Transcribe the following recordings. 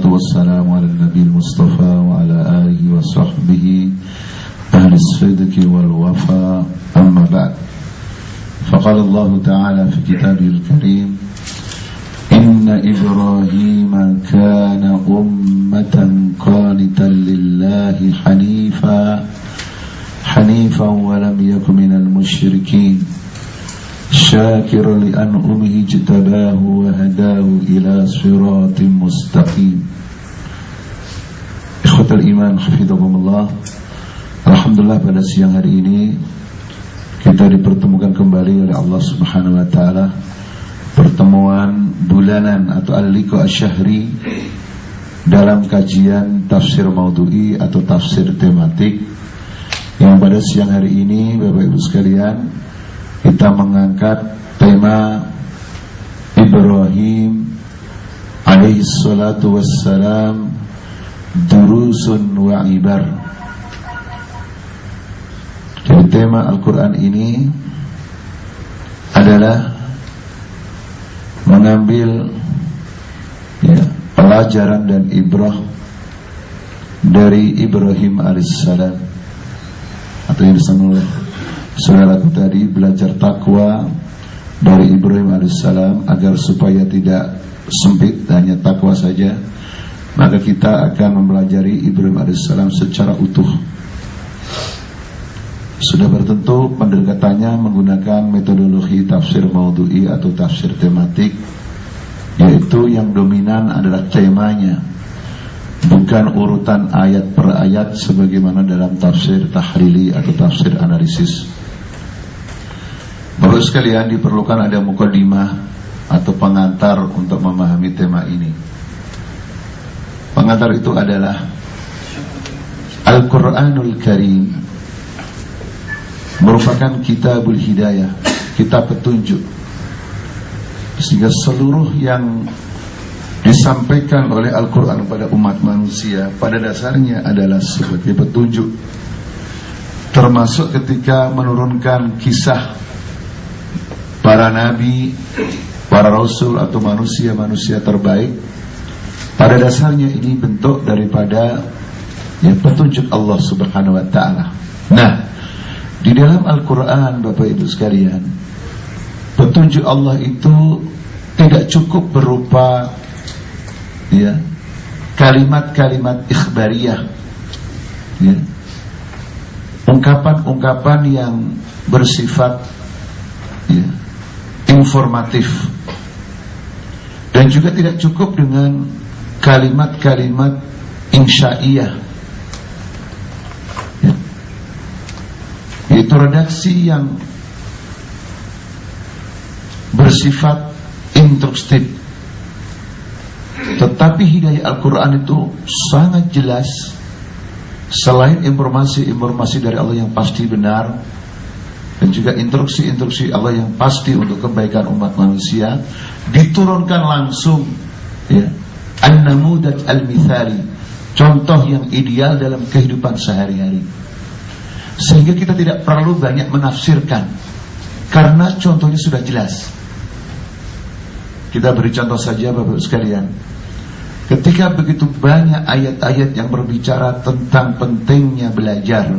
والسلام على النبي المصطفى وعلى آله وصحبه أهل الصدق والوفاء أما بعد فقال الله تعالى في كتابه الكريم إن إبراهيم كان أمة قانتا لله حنيفا ولم يكن من المشركين شاكرا لأنعمه اجتباه وهداه إلى صراط مستقيم. Ikhwatul iman hafidhakumullah. Alhamdulillah pada siang hari ini kita dipertemukan kembali oleh Allah Subhanahu wa taala, pertemuan bulanan atau al-liqa asy-syahri dalam kajian tafsir maudhu'i atau tafsir tematik, yang pada siang hari ini Bapak Ibu sekalian kita mengangkat tema Ibrahim alaihi salatu wassalam, durusun wa ibar. Jadi tema Al-Quran ini adalah mengambil pelajaran dan ibrah dari Ibrahim alaihissalam, atau yang disebut oleh saudaraku tadi, belajar takwa dari Ibrahim alaihissalam agar supaya tidak sempit hanya takwa saja. Maka kita akan mempelajari Ibrahim alaihissalam secara utuh. Sudah bertentu pendekatannya menggunakan metodologi tafsir maudhu'i atau tafsir tematik, yaitu yang dominan adalah temanya, bukan urutan ayat per ayat sebagaimana dalam tafsir tahrili atau tafsir analisis. Bapak sekalian, diperlukan ada muqaddimah atau pengantar untuk memahami tema ini. Pengantar itu adalah Al-Quranul Karim merupakan kitabul hidayah, kitab petunjuk, sehingga seluruh yang disampaikan oleh Al-Quran pada umat manusia pada dasarnya adalah sebagai petunjuk, termasuk ketika menurunkan kisah para nabi, para rasul atau manusia-manusia terbaik. Pada dasarnya ini bentuk daripada petunjuk Allah Subhanahu wa ta'ala. Nah, di dalam Al-Quran Bapak Ibu sekalian, petunjuk Allah itu tidak cukup berupa kalimat-kalimat ikhbariyah, ungkapan-ungkapan yang bersifat informatif, dan juga tidak cukup dengan kalimat-kalimat insya'iyah, yaitu redaksi yang bersifat instruksif. Tetapi hidayah Al-Quran itu sangat jelas. Selain informasi-informasi dari Allah yang pasti benar, dan juga instruksi-instruksi Allah yang pasti untuk kebaikan umat manusia, diturunkan langsung an-namudaj al-mithali, contoh yang ideal dalam kehidupan sehari-hari, sehingga kita tidak perlu banyak menafsirkan karena contohnya sudah jelas. Kita beri contoh saja Bapak sekalian, ketika begitu banyak ayat-ayat yang berbicara tentang pentingnya belajar,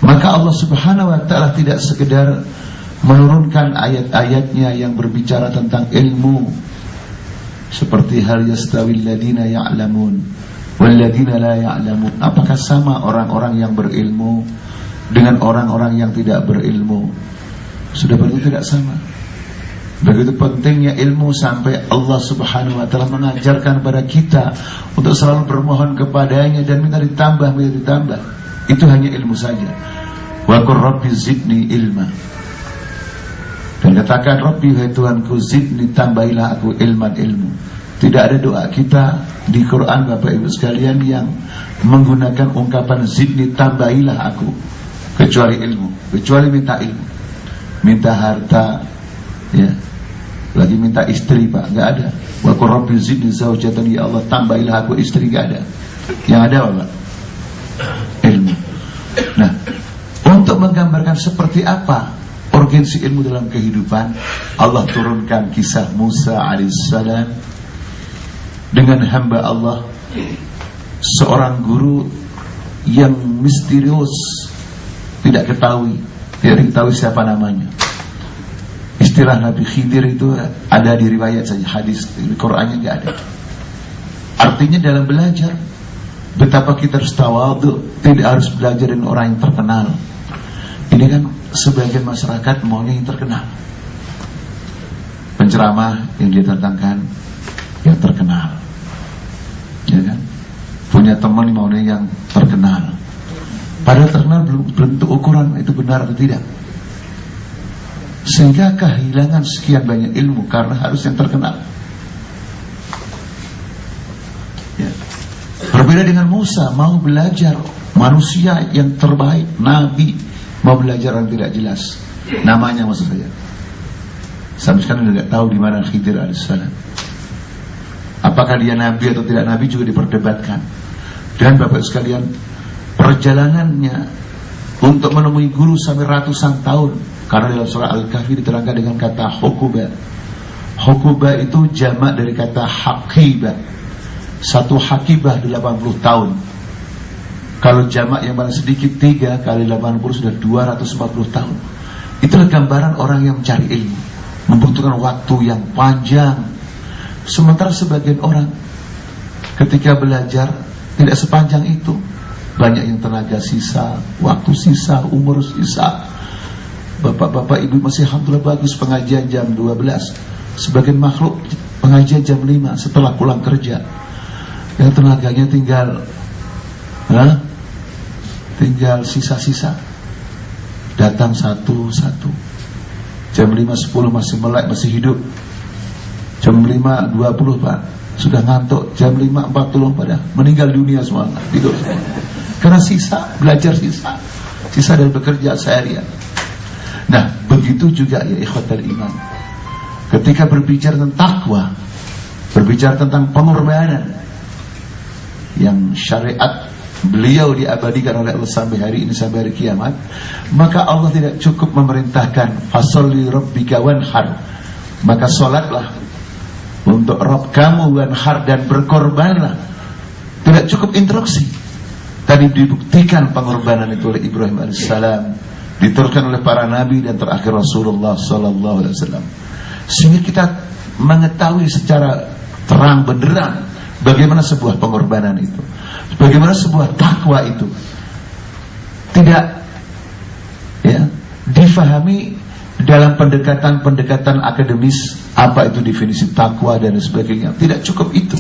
maka Allah Subhanahu wa ta'ala tidak sekedar menurunkan ayat-ayatnya yang berbicara tentang ilmu, seperti hal yastawil ladina ya'lamun wal ladina la ya'lamun, apakah sama orang-orang yang berilmu dengan orang-orang yang tidak berilmu? Sudah begitu tidak sama. Begitu pentingnya ilmu sampai Allah Subhanahu wa ta'ala mengajarkan kepada kita untuk selalu bermohon kepadanya dan minta ditambah. Itu hanya ilmu saja. Wa qur rabbi zidni ilma, dan katakan Rabbi, wahai Tuhanku, zidni, tambahilah aku ilman, ilmu. Tidak ada doa kita di Quran Bapak Ibu sekalian yang menggunakan ungkapan zidni, tambahilah aku, kecuali ilmu, kecuali minta ilmu, minta harta, lagi minta istri Pak, nggak ada. Wa qur rabbi zidni zaujatan, ya Allah tambahilah aku istri, nggak ada. Yang ada apa? Ilmu. Nah, untuk menggambarkan seperti apa urgensi ilmu dalam kehidupan, Allah turunkan kisah Musa alaihissalam dengan hamba Allah, seorang guru yang misterius, tidak diketahui siapa namanya. Istilah Nabi Khidir itu ada di riwayat saja, hadis di Qur'annya nggak ada. Artinya dalam belajar, betapa kita harus tawadhu, tidak harus belajar dengan orang yang terkenal. Ini kan sebagian masyarakat maunya yang terkenal, penceramah yang dia datangkan yang terkenal, ya kan? Punya teman maunya yang terkenal, padahal terkenal belum tentu ukuran itu benar atau tidak. Sehingga kehilangan sekian banyak ilmu karena harus yang terkenal. Ya. Berbeda dengan Musa, mau belajar manusia yang terbaik, Nabi, mau belajar yang tidak jelas namanya, maksud saya. Sampai sekarang tidak tahu di mana Khidir alaihissalam. Apakah dia Nabi atau tidak Nabi juga diperdebatkan. Dan Bapak sekalian, perjalanannya untuk menemui guru sampai ratusan tahun. Karena dalam surah Al-Kahfi diterangkan dengan kata hukuba. Hukuba itu jamak dari kata hakibah. Satu hakibah 80 tahun. Kalau jamak yang paling sedikit 3 kali 80 sudah 240 tahun. Itulah gambaran orang yang mencari ilmu, membutuhkan waktu yang panjang. Sementara sebagian orang ketika belajar tidak sepanjang itu. Banyak yang tenaga sisa, waktu sisa, umur sisa. Bapak-bapak ibu masih alhamdulillah bagus pengajian jam 12. Sebagian makhluk pengajian jam 5 setelah pulang kerja. Yang tenaganya tinggal sisa-sisa. Datang satu-satu. Jam 5.10 masih melek, masih hidup. Jam 5.20 Pak sudah ngantuk. Jam 5.40 pada meninggal dunia semua, tidur semua. Karena sisa, belajar sisa dari bekerja seharian. Nah, begitu juga ya ikhwatal iman. Ketika berbicara tentang takwa, berbicara tentang pengorbanan yang syariat beliau diabadikan oleh Allah sampai hari ini, sampai hari kiamat, maka Allah tidak cukup memerintahkan fasolli rabbika wanhar, maka solatlah untuk Rabb kamu, wanhar, dan berkorbanlah. Tidak cukup instruksi. Tadi dibuktikan pengorbanan itu oleh Ibrahim alaihissalam, diteruskan oleh para nabi dan terakhir Rasulullah sallallahu alaihi wasallam. Sehingga kita mengetahui secara terang benderang bagaimana sebuah pengorbanan itu, bagaimana sebuah takwa itu tidak difahami dalam pendekatan akademis, apa itu definisi takwa dan sebagainya. Tidak cukup itu.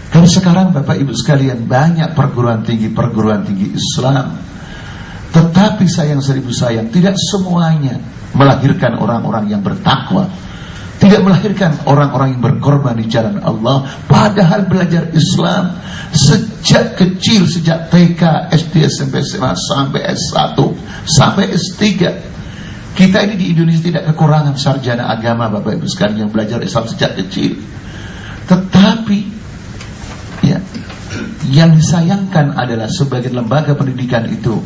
Karena sekarang Bapak Ibu sekalian banyak perguruan tinggi Islam, tetapi sayang seribu sayang, tidak semuanya melahirkan orang-orang yang bertakwa, tidak melahirkan orang-orang yang berkorban di jalan Allah. Padahal belajar Islam sejak kecil, sejak TK, SD, SMP, SMA, sampai S1, sampai S3. Kita ini di Indonesia tidak kekurangan sarjana agama Bapak Ibu sekalian yang belajar Islam sejak kecil. Tetapi yang disayangkan adalah sebagian lembaga pendidikan itu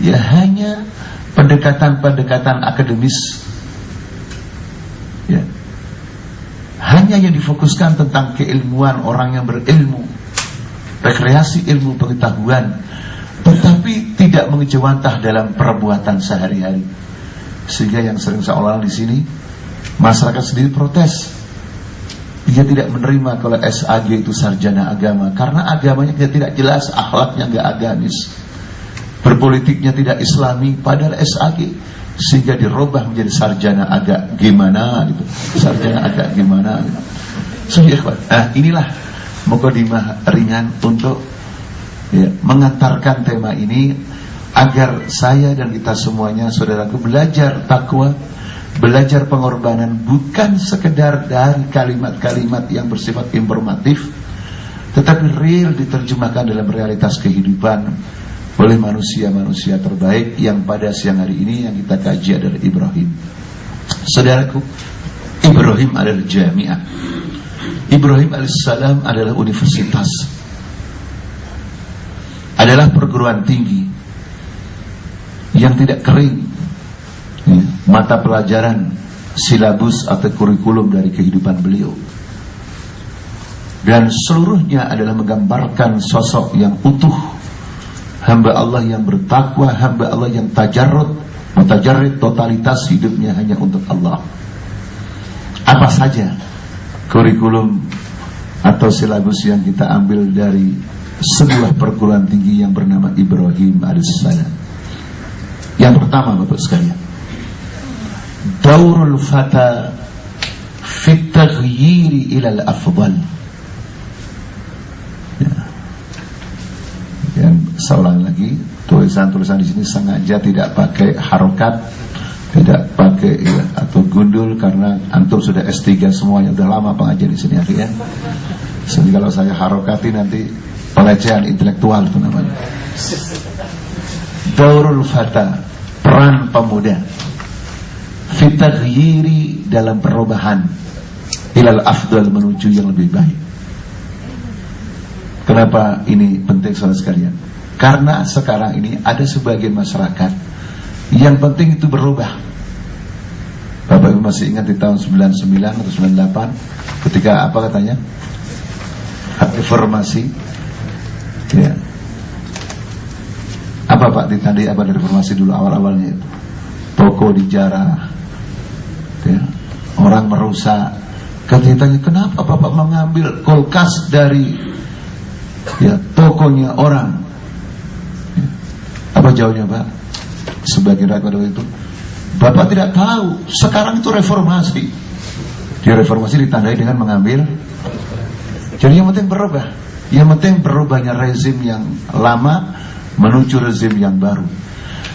hanya pendekatan-pendekatan akademis, hanya yang difokuskan tentang keilmuan orang yang berilmu, rekreasi ilmu pengetahuan, tetapi tidak mengejawantah dalam perbuatan sehari-hari. Sehingga yang sering saya ulang di sini, masyarakat sendiri protes. Dia tidak menerima kalau SAG itu sarjana agama, karena agamanya tidak jelas, akhlaknya nggak agamis, berpolitiknya tidak Islami, padahal SAG. Sehingga dirubah menjadi sarjana agak gimana gitu, sarjana agak gimana gitu. Inilah mukadimah ringan untuk mengantarkan tema ini, agar saya dan kita semuanya, saudaraku, belajar takwa, belajar pengorbanan, bukan sekedar dari kalimat-kalimat yang bersifat informatif, tetapi real diterjemahkan dalam realitas kehidupan oleh manusia-manusia terbaik yang pada siang hari ini yang kita kaji adalah Ibrahim. Saudaraku, Ibrahim adalah jami'ah. Ibrahim alaihissalam adalah universitas, adalah perguruan tinggi yang tidak kering. Mata pelajaran, silabus atau kurikulum dari kehidupan beliau. dan seluruhnya adalah menggambarkan sosok yang utuh, hamba Allah yang bertakwa, hamba Allah yang mutajarrid, totalitas hidupnya hanya untuk Allah. Apa saja kurikulum atau silabus yang kita ambil dari sebuah perguruan tinggi yang bernama Ibrahim alaihissalam? Yang pertama, Bapak sekalian, daurul fata fit taghyiri ilal afdal. Dan seorang lagi, tulisan-tulisan di sini sengaja tidak pakai harokat, tidak pakai atau gundul, karena antum sudah S3 semuanya, udah lama pengajian di sini ya. Jadi kalau saya harokati nanti pelecehan intelektual itu namanya. Daurul fata, peran pemuda, fitaghyiri, dalam perubahan, ilal afdal, menuju yang lebih baik. Kenapa ini penting saudara sekalian? Karena sekarang ini ada sebagian masyarakat yang penting itu berubah. Bapak Ibu masih ingat di tahun 99 atau 98 ketika apa katanya? Reformasi. Ya. Apa Pak ditandai apa dari reformasi dulu awal-awalnya itu? Toko dijarah. Ya. Orang merusak. Katanya, kenapa Bapak mengambil kulkas dari tokonya orang? Ya. Apa jawabnya Pak? Sebagian rakyat pada waktu itu, Bapak tidak tahu, sekarang itu reformasi. Di reformasi ditandai dengan mengambil. Jadi yang penting berubah. Yang penting berubahnya rezim yang lama menuju rezim yang baru.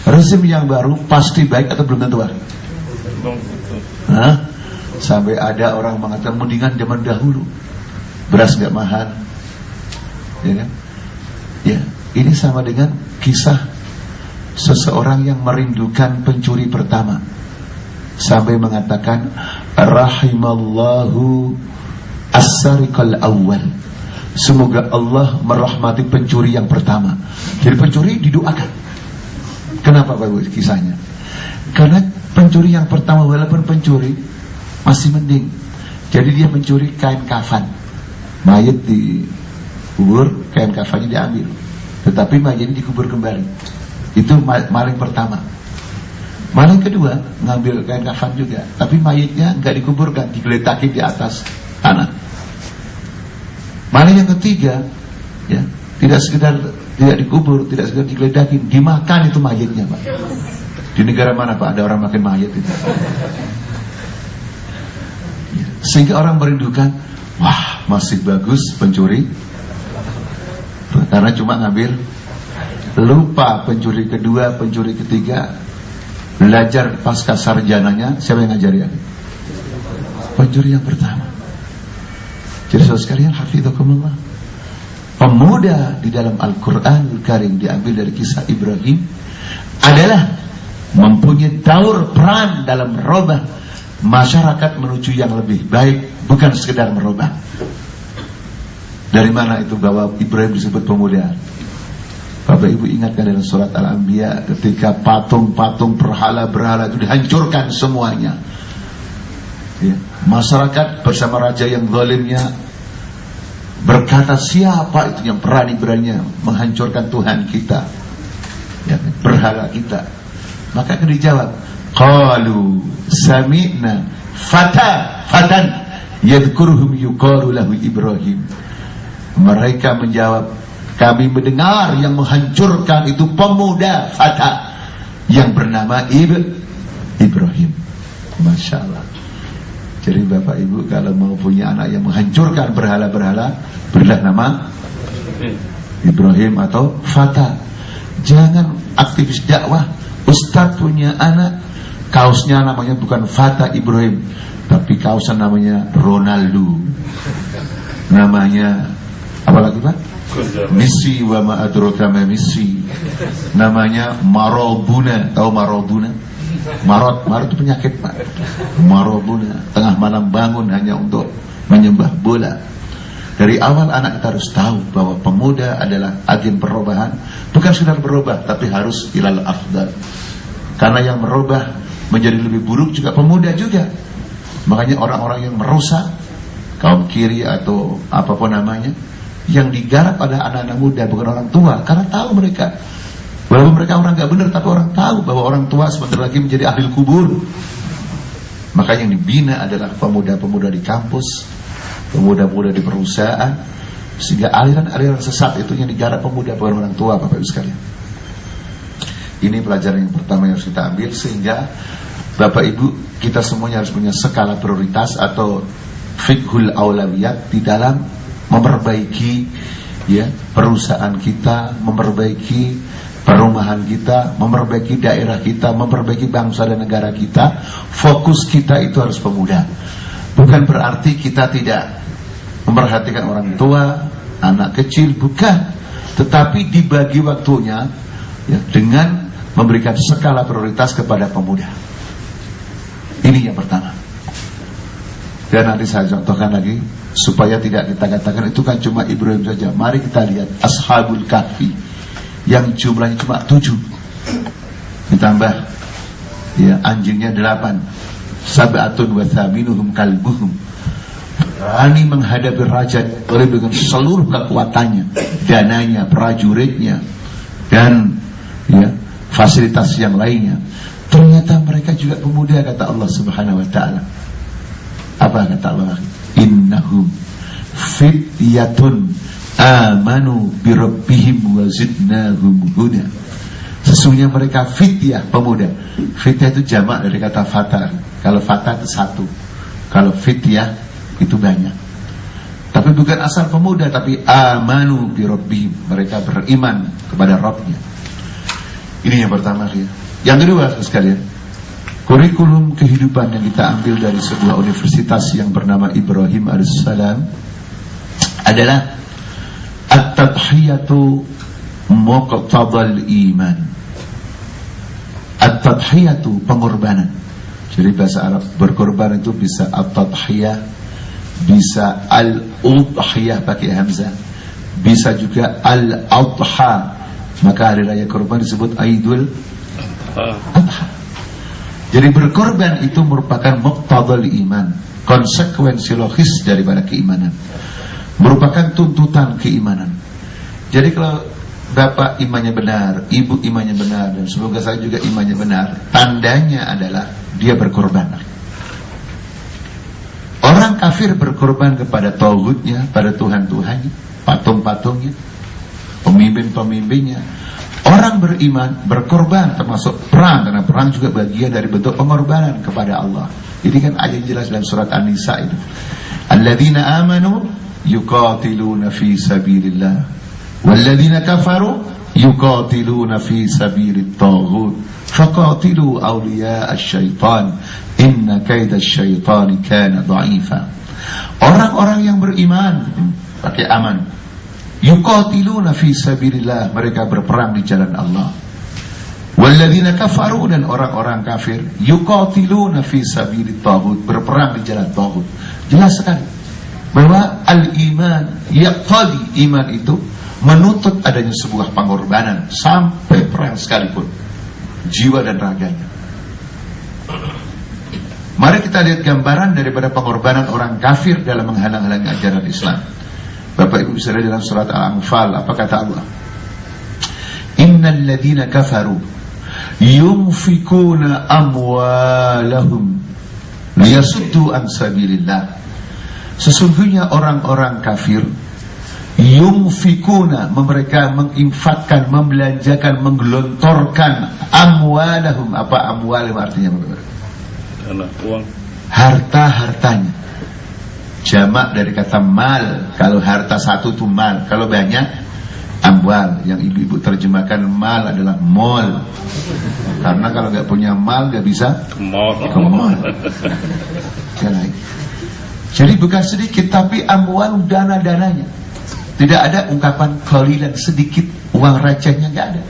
Rezim yang baru pasti baik atau belum tentu? Sampai ada orang mengatakan mendingan zaman dahulu, beras nggak mahal, ya kan? Ya, ini sama dengan kisah seseorang yang merindukan pencuri pertama, sampai mengatakan rahimallahu as-sariqal awwal, semoga Allah merahmati pencuri yang pertama. Jadi pencuri didoakan. Kenapa Pak kisahnya? Karena pencuri yang pertama walaupun pencuri masih mending. Jadi dia mencuri kain kafan, mayat dikubur, kain kafannya diambil, tetapi mayatnya dikubur kembali. Itu maling pertama. Maling kedua ngambil kain kafan juga, tapi mayatnya nggak dikuburkan, digeletakin di atas tanah. Maling yang ketiga, ya, tidak sekedar tidak dikubur, tidak sekedar digeledakin, dimakan itu mayatnya Pak. Di negara mana Pak ada orang makan mayat itu? Sehingga orang merindukan, wah masih bagus pencuri, karena cuma ngambil. Lupa pencuri kedua, pencuri ketiga, belajar pasca sarjananya, siapa yang ngajari? Pencuri yang pertama. Jadi saudara sekalian, hafizakumullah, pemuda di dalam Al-Quran Karim diambil dari kisah Ibrahim adalah mempunyai daur peran dalam merubah masyarakat menuju yang lebih baik, bukan sekedar merubah. Dari mana itu bahwa Ibrahim disebut pemuda? Bapak Ibu ingatkan dalam surat Al-Anbiya ketika patung-patung berhala-berhala itu dihancurkan semuanya, ya. Masyarakat bersama raja yang zalimnya berkata, siapa itu yang berani-beraninya menghancurkan Tuhan kita, ya, berhala kita? Maka akan dijawab, qalu sami'na fatan yadhkuruhum yuqalu lahu Ibrahim. Mereka menjawab, kami mendengar yang menghancurkan itu pemuda fata yang bernama Ibrahim. Masya Allah. Jadi Bapak Ibu kalau mau punya anak yang menghancurkan berhala-berhala, berilah nama Ibrahim atau fata. Jangan aktivis dakwah, Ustadz punya anak, kaosnya namanya bukan Fata Ibrahim, tapi kaosnya namanya Ronaldo, namanya apa lagi Pak? Messi wa ma adraka ma Messi, namanya Marobuna. Tahu Marobuna? Marot itu penyakit Pak. Marobuna, tengah malam bangun hanya untuk menyembah bola. Dari awal anak kita harus tahu bahwa pemuda adalah agen perubahan, bukan sekedar berubah, tapi harus ilal afdal. Karena yang merubah menjadi lebih buruk juga pemuda juga. Makanya orang-orang yang merusak kaum kiri atau apapun namanya, yang digarap adalah anak-anak muda, bukan orang tua. Karena tahu mereka, walaupun mereka orang gak benar, tapi orang tahu bahwa orang tua sebentar lagi menjadi ahli kubur. Maka yang dibina adalah pemuda-pemuda di kampus, pemuda-pemuda di perusahaan, sehingga aliran-aliran sesat itu yang digarap pemuda, bukan orang tua, Bapak Ibu sekalian. Ini pelajaran yang pertama yang harus kita ambil, sehingga Bapak Ibu, kita semuanya harus punya skala prioritas atau fiqhul aulawiyat di dalam memperbaiki ya perusahaan kita, memperbaiki perumahan kita, memperbaiki daerah kita, memperbaiki bangsa dan negara kita. Fokus kita itu harus pemuda. Bukan berarti kita tidak memperhatikan orang tua, anak kecil, bukan. Tetapi dibagi waktunya ya, dengan memberikan skala prioritas kepada pemuda. Ini yang pertama. Dan nanti saya contohkan lagi supaya tidak kita katakan itu kan cuma Ibrahim saja. Mari kita lihat Ashabul Kahfi yang jumlahnya cuma 7, ditambah ya anjingnya 8, sab'atun wa thaminuhum kalbuhum. Berani menghadapi raja dengan seluruh kekuatannya, dananya, prajuritnya, dan ya fasilitas yang lainnya. Ternyata mereka juga pemuda, kata Allah Subhanahu wa ta'ala. Apa kata Allah? Innahum fityatun amanu birabbihim wa zidnahum huda. Sesungguhnya mereka fityah, pemuda. Fityah itu jamak dari kata fata. Kalau fata itu satu, kalau fityah itu banyak. Tapi bukan asal pemuda, tapi amanu birabbihim, mereka beriman kepada Rabbnya. Ini yang pertama ya. Yang kedua sekalian, kurikulum kehidupan yang kita ambil dari sebuah universitas yang bernama Ibrahim As-Salam adalah at-tadhiyatu muqtadal iman. At-tadhiyatu, pengorbanan. Jadi bahasa Arab berkorban itu bisa at-tadhiyah, bisa al-udhiyah pakai hamzah, bisa juga al-adha. Maka hari raya korban disebut Aidul Adha. Jadi berkorban itu merupakan muqtadal iman, konsekuensi logis daripada keimanan, merupakan tuntutan keimanan. Jadi kalau bapak imannya benar, ibu imannya benar, dan semoga saya juga imannya benar, tandanya adalah dia berkorban. Orang kafir berkorban kepada tauhidnya, pada Tuhan-Tuhannya, patung-patungnya, pemimpin-pemimpinnya. Orang beriman berkorban, termasuk perang, karena perang juga bagian dari bentuk pengorbanan kepada Allah. Ini kan ayat jelas dalam surat An-Nisa itu. Alladzina amanu yuqatiluna fi sabilillah walladzina kafaru yuqatiluna fi sabilit taghut faqatilu awliya asy-syaitan inna kaida asy-syaitani kana dha'ifa. Orang-orang yang beriman pakai aman, yuqatiluna fi sabilillah, mereka berperang di jalan Allah. Walladzina kafaru, dan orang-orang kafir, yuqatiluna fi sabilit taghut, berperang di jalan taghut. Jelas sekali bahwa al-iman yaqtadi, iman itu menuntut adanya sebuah pengorbanan sampai perang sekalipun, jiwa dan raganya. Mari kita lihat gambaran daripada pengorbanan orang kafir dalam menghalang-halangi ajaran Islam. Bapak Ibu bisa lihat dalam surat Al-Anfal, apa kata Allah? Innal ladzina kafaru yunfikuna amwalahum liyasuddu an sabilillah. Sesungguhnya orang-orang kafir yunfikuna, mereka menginfakkan, membelanjakan, menggelontorkan amwalahum. Apa amwalahum artinya, Bapak? Uang. Harta-hartanya. Jamak dari kata mal. Kalau harta satu itu mal, kalau banyak amwal. Yang ibu-ibu terjemahkan mal adalah mall. Karena kalau nggak punya mal nggak bisa ke mall. Jadi bukan sedikit, tapi amwal, dana-dananya. Tidak ada ungkapan qalilan, sedikit, uang recehnya nggak ada.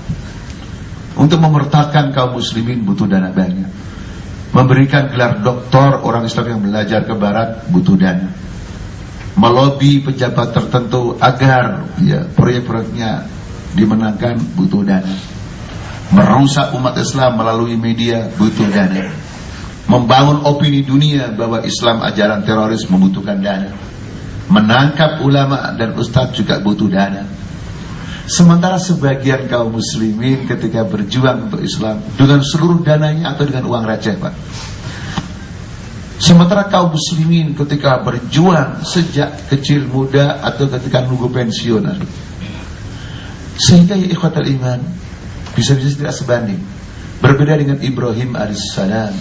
Untuk memertatkan kaum muslimin butuh dana banyak. Memberikan gelar doktor orang Islam yang belajar ke barat butuh dana. Melobi pejabat tertentu agar ya proyek-proyeknya dimenangkan butuh dana. Merusak umat Islam melalui media butuh dana. Membangun opini dunia bahwa Islam ajaran teroris membutuhkan dana. menangkap ulama dan ustadz juga butuh dana. Sementara sebagian kaum muslimin ketika berjuang untuk Islam dengan seluruh dananya atau dengan uang receh, Pak. Sementara kaum muslimin ketika berjuang sejak kecil muda atau ketika nunggu pensiunan. Sehingga ya ikhwatal iman, bisa-bisa tidak sebanding. Berbeda dengan Ibrahim alaihissalam,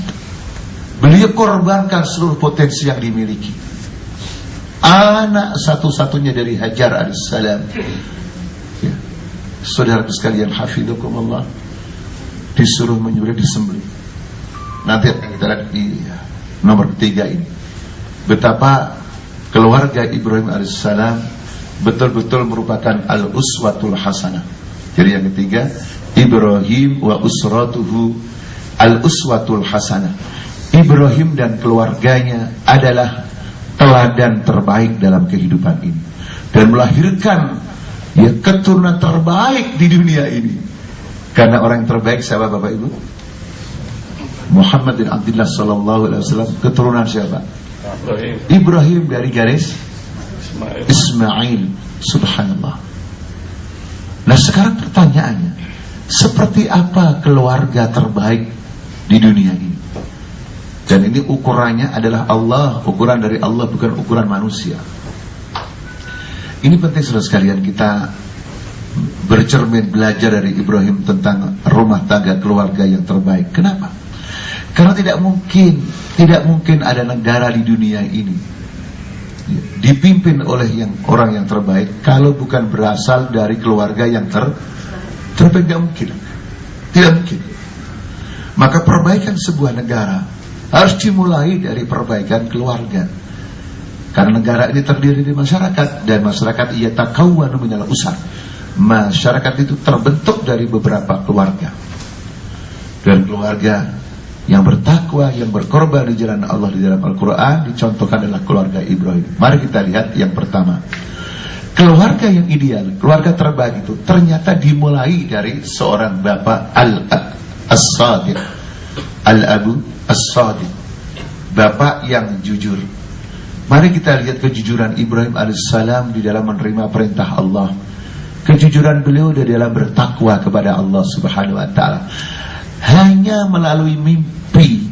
beliau korbankan seluruh potensi yang dimiliki. Anak satu-satunya dari Hajar alaihissalam, ya, saudara sekalian hafizakumullah, disuruh menyembelih, disembelih. Nanti akan kita lihat di nomor 3 ini, betapa keluarga Ibrahim alaihissalam betul-betul merupakan al-uswatul hasanah. Jadi yang ketiga, Ibrahim wa usratuhu al-uswatul hasanah. Ibrahim dan keluarganya adalah teladan terbaik dalam kehidupan ini dan melahirkan ya keturunan terbaik di dunia ini. Karena orang yang terbaik siapa Bapak Ibu? Muhammad bin Abdullah sallallahu alaihi wasallam. Keturunan siapa? Ibrahim dari garis Ismail. Subhanallah. Nah sekarang pertanyaannya, seperti apa keluarga terbaik di dunia ini? Dan ini ukurannya adalah Allah, ukuran dari Allah, bukan ukuran manusia. Ini penting saudara sekalian, kita bercermin belajar dari Ibrahim tentang rumah tangga keluarga yang terbaik. Kenapa? Karena tidak mungkin ada negara di dunia ini dipimpin oleh orang yang terbaik kalau bukan berasal dari keluarga yang terbaik. Tidak mungkin. Tidak mungkin. Maka perbaikan sebuah negara harus dimulai dari perbaikan keluarga. Karena negara ini terdiri dari masyarakat, dan masyarakat ia takawwanu minal usar. Masyarakat itu terbentuk dari beberapa keluarga. Dan keluarga yang bertakwa, yang berkorban di jalan Allah di dalam Al-Quran dicontohkan adalah keluarga Ibrahim. Mari kita lihat yang pertama. Keluarga yang ideal, keluarga terbaik itu ternyata dimulai dari seorang bapak As-Sadiq, Al-Abu As-Sadiq, bapak yang jujur. Mari kita lihat kejujuran Ibrahim alaihissalam di dalam menerima perintah Allah, kejujuran beliau di dalam bertakwa kepada Allah subhanahu wa ta'ala. Hanya melalui mimpi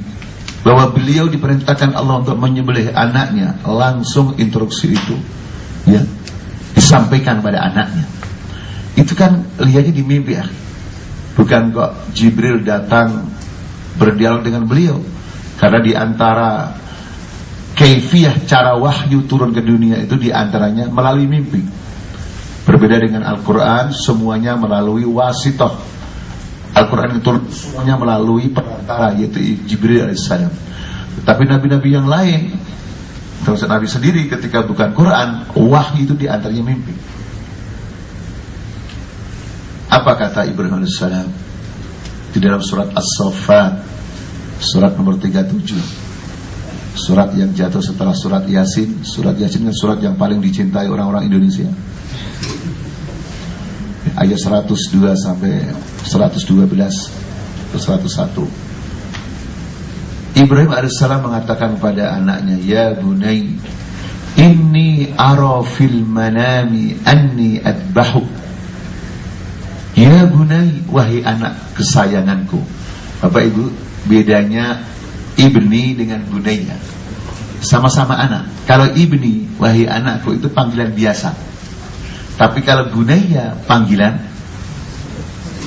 bahwa beliau diperintahkan Allah untuk menyembelih anaknya, langsung instruksi itu ya disampaikan pada anaknya. Itu kan lihatnya di mimpi ya. Bukan kok Jibril datang berdialog dengan beliau. Karena di antara kaifiyah cara wahyu turun ke dunia itu di antaranya melalui mimpi. Berbeda dengan Al-Quran, semuanya melalui wasithah. Al-Quran itu semuanya melalui perantara, yaitu Jibril alaihissalam. Tapi nabi-nabi yang lain, termasuk Nabi sendiri ketika bukan Quran, wahyu itu diantaranya mimpi. Apa kata Ibrahim alaihissalam di dalam surat As-Saffat, surat nomor 37, surat yang jatuh setelah surat Yasin. Surat Yasin kan surat yang paling dicintai orang-orang Indonesia. Ayat 102 sampai 112 ke 101. Ibrahim alaihissalam mengatakan kepada anaknya, ya bunai, inni ara fil manami anni adbahuk. Ya bunai, wahai anak kesayanganku. Bapak Ibu, bedanya ibni dengan bunayya, sama-sama anak. Kalau ibni, wahai anakku, itu panggilan biasa. Tapi kalau bunayya, panggilan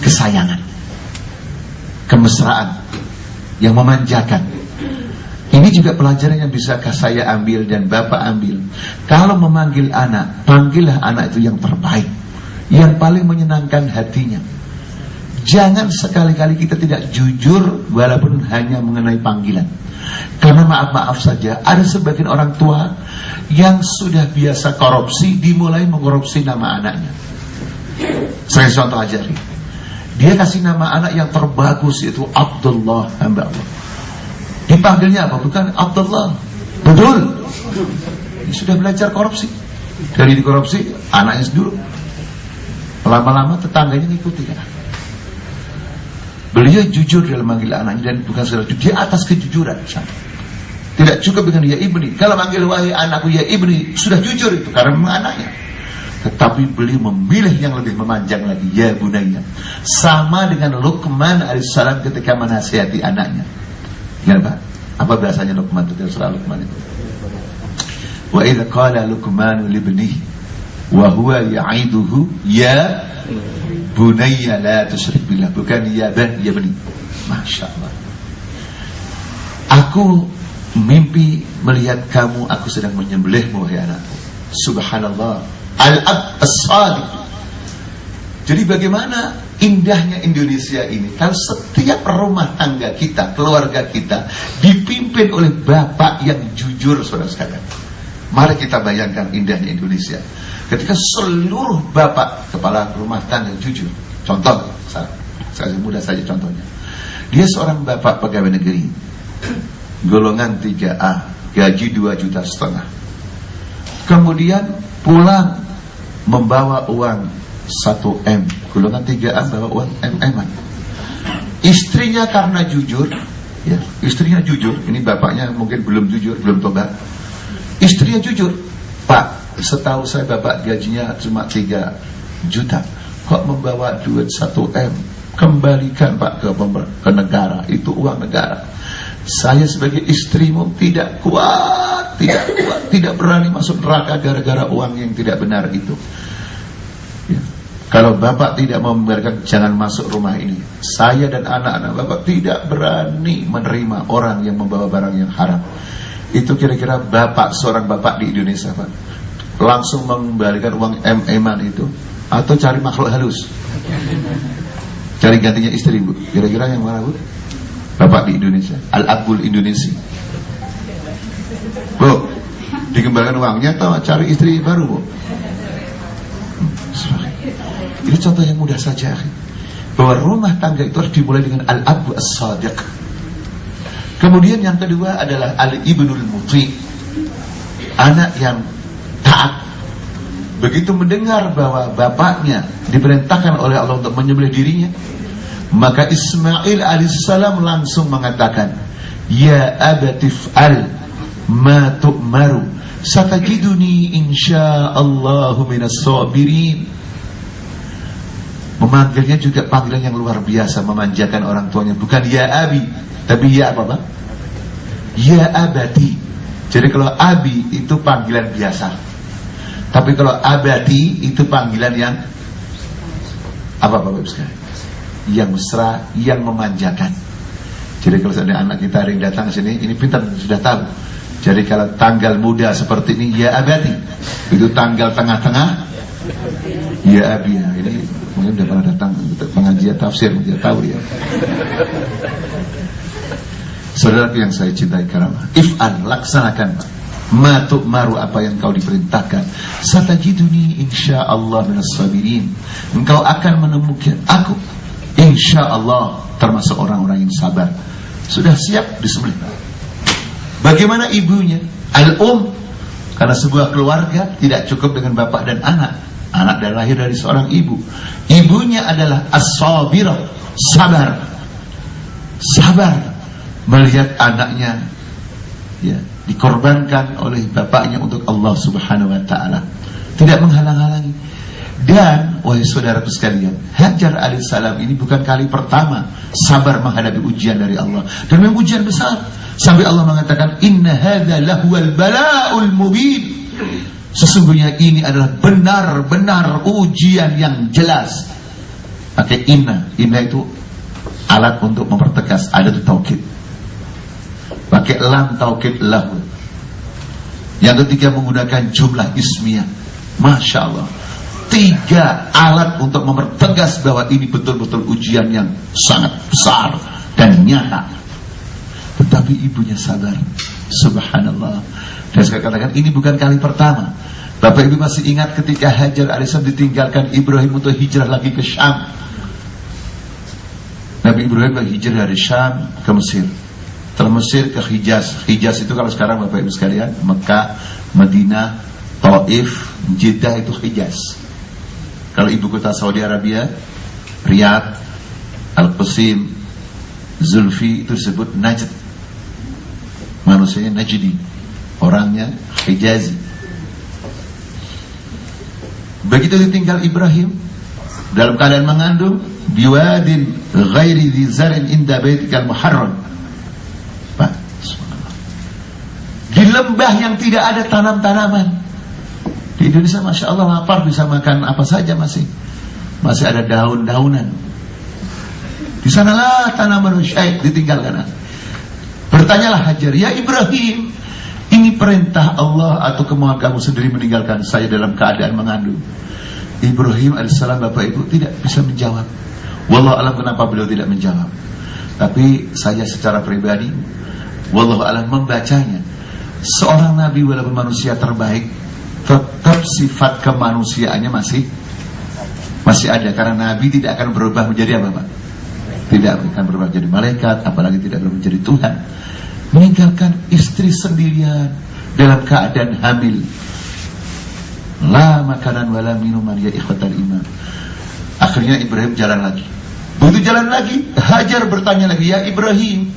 kesayangan, kemesraan, yang memanjakan. Ini juga pelajaran yang bisa saya ambil dan Bapak ambil. Kalau memanggil anak, panggillah anak itu yang terbaik, yang paling menyenangkan hatinya. Jangan sekali-kali kita tidak jujur walaupun hanya mengenai panggilan. Karena maaf-maaf saja, ada sebagian orang tua yang sudah biasa korupsi, dimulai mengkorupsi nama anaknya. Saya contoh aja nih. Dia kasih nama anak yang terbagus, yaitu Abdullah, hamba Allah. Dipanggilnya apa? Bukan Abdullah, betul. Dia sudah belajar korupsi. Dari dikorupsi, anaknya dulu. Lama-lama tetangganya ngikuti kan. Beliau jujur dalam manggil anaknya, dan bukan salah, di atas kejujuran. Tidak cukup dengan ya ibni. Kalau manggil wahai anakku ya ibni, sudah jujur itu karena memang anaknya. Tetapi beliau memilih yang lebih memanjang lagi, ya bunayya. Sama dengan Luqman alaihissalam ketika menasihati anaknya. Kenapa? Apa bahasanya Luqman itu? Surah Luqman itu. Wa idza qala Luqman li ibnihi wa huwa ya'iduhu ya bunayya la tusyrik billah, bukan ya bani. Masya Allah. Aku mimpi melihat kamu, aku sedang menyembelihmu wahai anakku. Subhanallah. Al-ab as-sadiq. Jadi bagaimana indahnya Indonesia ini kalau setiap rumah tangga kita, keluarga kita dipimpin oleh bapak yang jujur, saudara sekalian. Mari kita bayangkan indahnya Indonesia ketika seluruh bapak kepala rumah tangga jujur. Contoh, saya mudah saja contohnya. Dia seorang bapak pegawai negeri, golongan 3A, gaji 2,5 juta. Kemudian pulang membawa uang 1M, golongan 3A bawa uang MM-an. Istrinya karena jujur, ya, istrinya jujur. Ini bapaknya mungkin belum jujur, belum tobat. Istrinya jujur, Pak, setahu saya bapak gajinya cuma 3 juta, kok membawa duit 1M? Kembalikan Pak ke negara, itu uang negara. Saya sebagai istrimu tidak kuat, tidak berani masuk neraka gara-gara uang yang tidak benar itu. Ya. Kalau bapak tidak mau membiarkan, jangan masuk rumah ini. Saya dan anak-anak bapak tidak berani menerima orang yang membawa barang yang haram. Itu kira-kira bapak, seorang bapak di Indonesia, Pak, langsung mengembalikan uang MM-an itu atau cari makhluk halus? Cari gantinya istri, Bu. Kira-kira yang mana, Bu? Bapak di Indonesia, Al-Abul Indonesia. Bu, dikembalikan uangnya atau cari istri baru, Bu? Ini contoh yang mudah saja, bahwa rumah tangga itu harus dimulai dengan Al-Abu As-Sadiq. Kemudian yang kedua adalah Al-Ibnul Muti, anak yang taat. Begitu mendengar bahwa bapaknya diperintahkan oleh Allah untuk menyembelih dirinya, maka Ismail alaihissalam langsung mengatakan, ya abatif'al ma tu'maru satajiduni insyaallahu minas sabirin. Memanggilnya juga panggilan yang luar biasa, memanjakan orang tuanya. Bukan ya abi, tapi ya apa, Pak? Ya abati. Jadi kalau abi itu panggilan biasa, tapi kalau abati itu panggilan yang apa, Bapak Ibu sekalian? Yang mesra, yang memanjakan. Jadi kalau ada anak kita yang datang ke sini, ini pintar, sudah tahu. Jadi kalau tanggal muda seperti ini, ya abati. Itu tanggal tengah-tengah, ya abi. Ini mungkin udah pernah datang untuk pengajian tafsir, dia tahu ya. Saudaraku yang saya cintai karamah, if'an, laksanakan, Pak. Ma tu'maru, apa yang kau diperintahkan. Satajiduni insyaallah minas sabirin. Engkau akan menemukan aku insyaallah termasuk orang-orang yang sabar. Sudah siap disembelih. Bagaimana ibunya? Al-um, karena sebuah keluarga tidak cukup dengan bapak dan anak. Anak dan lahir dari seorang ibu. Ibunya adalah as-sabirah, sabar. Sabar melihat anaknya ya dikorbankan oleh bapaknya untuk Allah Subhanahu wa taala. Tidak menghalang-halangi. Dan wahai saudaraku sekalian, Hajar alaihissalam ini bukan kali pertama sabar menghadapi ujian dari Allah, dan memang ujian besar. Sampai Allah mengatakan, inna hadza lahuwal bala'ul mubin. Sesungguhnya ini adalah benar-benar ujian yang jelas. Pakai inna itu alat untuk mempertegas, ada itu taukid. Pakai lam taukid lahu. Yang ketiga menggunakan jumlah ismiyah. Masya Allah, 3 alat untuk mempertegas bahwa ini betul-betul ujian yang sangat besar dan nyata. Tetapi ibunya sabar. Subhanallah. Dan saya katakan ini bukan kali pertama. Bapak Ibu masih ingat ketika Hajar alaihissalam ditinggalkan Ibrahim untuk hijrah lagi ke Syam. Nabi Ibrahim hijrah dari Syam ke Mesir, dari Mesir ke Hijaz. Hijaz itu kalau sekarang Bapak Ibu sekalian, Mekah, Madinah, Taif, Jeddah itu Hijaz. Kalau ibu kota Saudi Arabia, Riyadh, Al-Qasim, Zulfi itu disebut Najd. manusianya Najdi, orangnya Hijazi. Begitu ditinggal Ibrahim dalam keadaan mengandung, biwadin ghairi dzi zar'in inda baitikal muharram, Pak, di lembah yang tidak ada tanam-tanaman. Di Indonesia Masya Allah lapar bisa makan apa saja, masih ada daun-daunan. Di sanalah tanaman syaikh ditinggalkan. Bertanyalah Hajar, ya Ibrahim, ini perintah Allah atau kemauan kamu sendiri meninggalkan saya dalam keadaan mengandung? Ibrahim alaihissalam, Bapak Ibu, tidak bisa menjawab. Wallahu alam kenapa beliau tidak menjawab. Tapi saya secara pribadi, wallahu alam, membacanya, seorang nabi walaupun manusia terbaik, tetap sifat kemanusiaannya masih ada. Karena nabi tidak akan berubah menjadi apa, Pak? Tidak akan berubah menjadi malaikat, apalagi tidak berubah menjadi Tuhan. Meninggalkan istri sendirian dalam keadaan hamil. La makanan wala minuman ya ikhwatal iman. Akhirnya Ibrahim jalan lagi. Begitu jalan lagi, Hajar bertanya lagi, ya Ibrahim,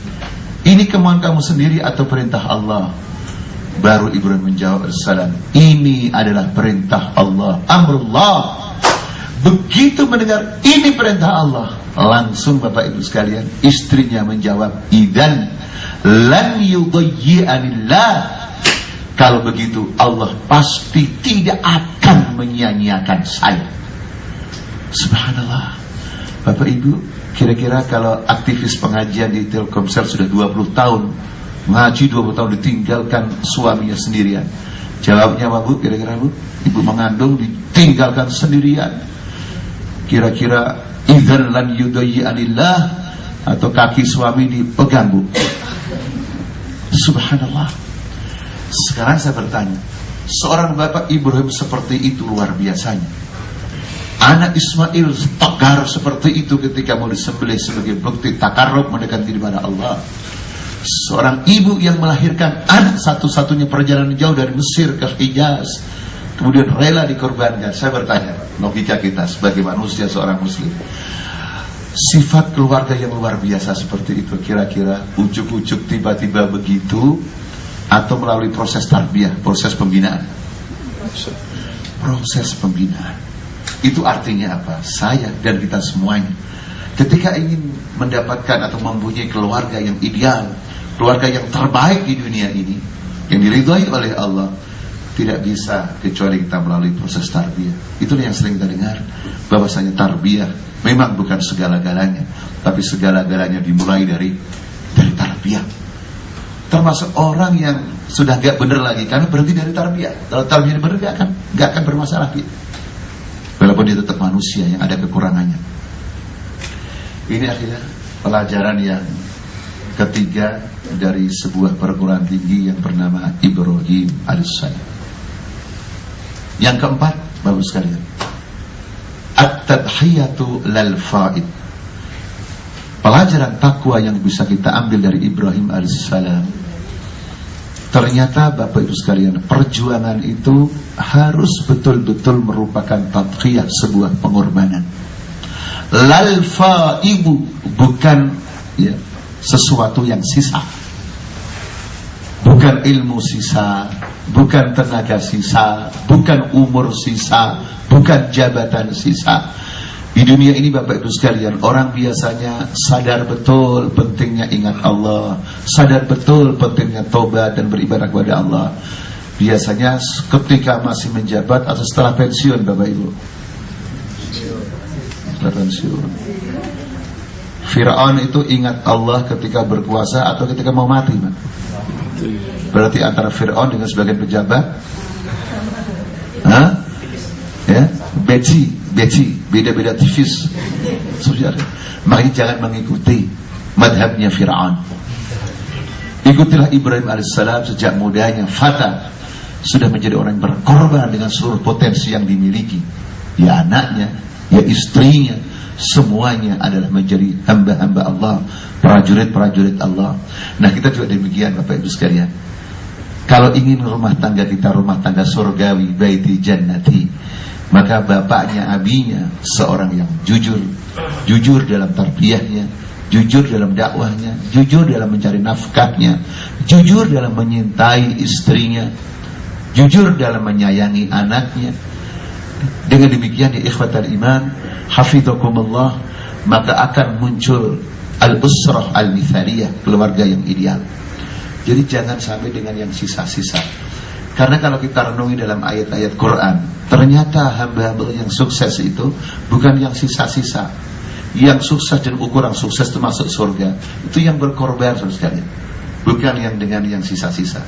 ini kemauan kamu sendiri atau perintah Allah? Baru Ibrahim menjawab salam, ini adalah perintah Allah, amrullah. Begitu mendengar ini perintah Allah, langsung Bapak Ibu sekalian, istrinya menjawab, idzan lan yudayyi'anillah. Kalau begitu Allah pasti tidak akan menyia-nyiakan saya. Subhanallah. Bapak Ibu, kira-kira kalau aktivis pengajian di Telkomsel sudah 20 tahun ngaji, 20 tahun ditinggalkan suaminya sendirian, jawabnya apa, Bu? Kira-kira, Bu? Ibu mengandung ditinggalkan sendirian, kira-kira idzan lan yudayyi'anillah atau kaki suami dipegang, Bu? Subhanallah. Sekarang saya bertanya, seorang bapak Ibrahim seperti itu luar biasanya. Anak Ismail tegar seperti itu ketika mau disembelih sebagai bukti takarrub mendekati kepada Allah. Seorang ibu yang melahirkan anak satu-satunya perjalanan jauh dari Mesir ke Hijaz, kemudian rela dikorbankan. Saya bertanya, logika kita sebagai manusia, seorang muslim, sifat keluarga yang luar biasa seperti itu, kira-kira ujuk-ujuk tiba-tiba begitu, atau melalui proses tarbiyah, proses pembinaan? Proses pembinaan. Itu artinya apa? Saya dan kita semuanya, ketika ingin mendapatkan atau mempunyai keluarga yang ideal, keluarga yang terbaik di dunia ini, yang diridhai oleh Allah, tidak bisa kecuali kita melalui proses tarbiyah. Itulah yang sering kita dengar, bahwasanya tarbiyah memang bukan segala-galanya, tapi segala-galanya dimulai dari tarbiyah. Termasuk orang yang sudah gak benar lagi karena berhenti dari tarbiyah. Kalau tarbiyah benar gak akan bermasalah gitu. Walaupun dia tetap manusia yang ada kekurangannya. Ini akhirnya pelajaran yang ketiga dari sebuah perguruan tinggi yang bernama Ibrahim alaihissalam. Yang keempat, bagus sekalian, at-tadhiyatu lal fa'id. Pelajaran takwa yang bisa kita ambil dari Ibrahim alaihissalam, ternyata Bapak Ibu sekalian, perjuangan itu harus betul-betul merupakan tadhiyah, sebuah pengorbanan. Lal fa'ibu, bukan ya, sesuatu yang sisa, bukan ilmu sisa, bukan tenaga sisa, bukan umur sisa, bukan jabatan sisa. Di dunia ini Bapak Ibu sekalian, orang biasanya sadar betul pentingnya ingat Allah, sadar betul pentingnya tobat dan beribadah kepada Allah. Biasanya ketika masih menjabat atau setelah pensiun, Bapak Ibu, setelah pensiun. Fir'aun itu ingat Allah ketika berkuasa atau ketika mau mati, Pak? Berarti antara Fir'aun dengan sebagian pejabat, ya, beci, beda-beda tipis. Makanya jangan mengikuti madhabnya Fir'aun. Ikutilah Ibrahim alaihissalam sejak mudanya, fata, sudah menjadi orang yang berkorban dengan seluruh potensi yang dimiliki. Ya anaknya, ya istrinya, semuanya adalah menjadi hamba-hamba Allah, prajurit-prajurit Allah. Nah, kita juga demikian Bapak Ibu sekalian. Kalau ingin rumah tangga kita rumah tangga surgawi, baiti jannati, maka bapaknya, abinya seorang yang jujur dalam tarbiyahnya, jujur dalam dakwahnya, jujur dalam mencari nafkahnya, jujur dalam menyintai istrinya, jujur dalam menyayangi anaknya. Dengan demikian ya ikhwatal iman, hafizakumullah, maka akan muncul al-usrah al-mithaliyah, keluarga yang ideal. Jadi jangan sampai dengan yang sisa-sisa. Karena kalau kita renungi dalam ayat-ayat Quran, ternyata hamba-hamba yang sukses itu bukan yang sisa-sisa. Yang sukses dan ukuran sukses termasuk surga itu yang berkorban sekali, bukan yang dengan yang sisa-sisa.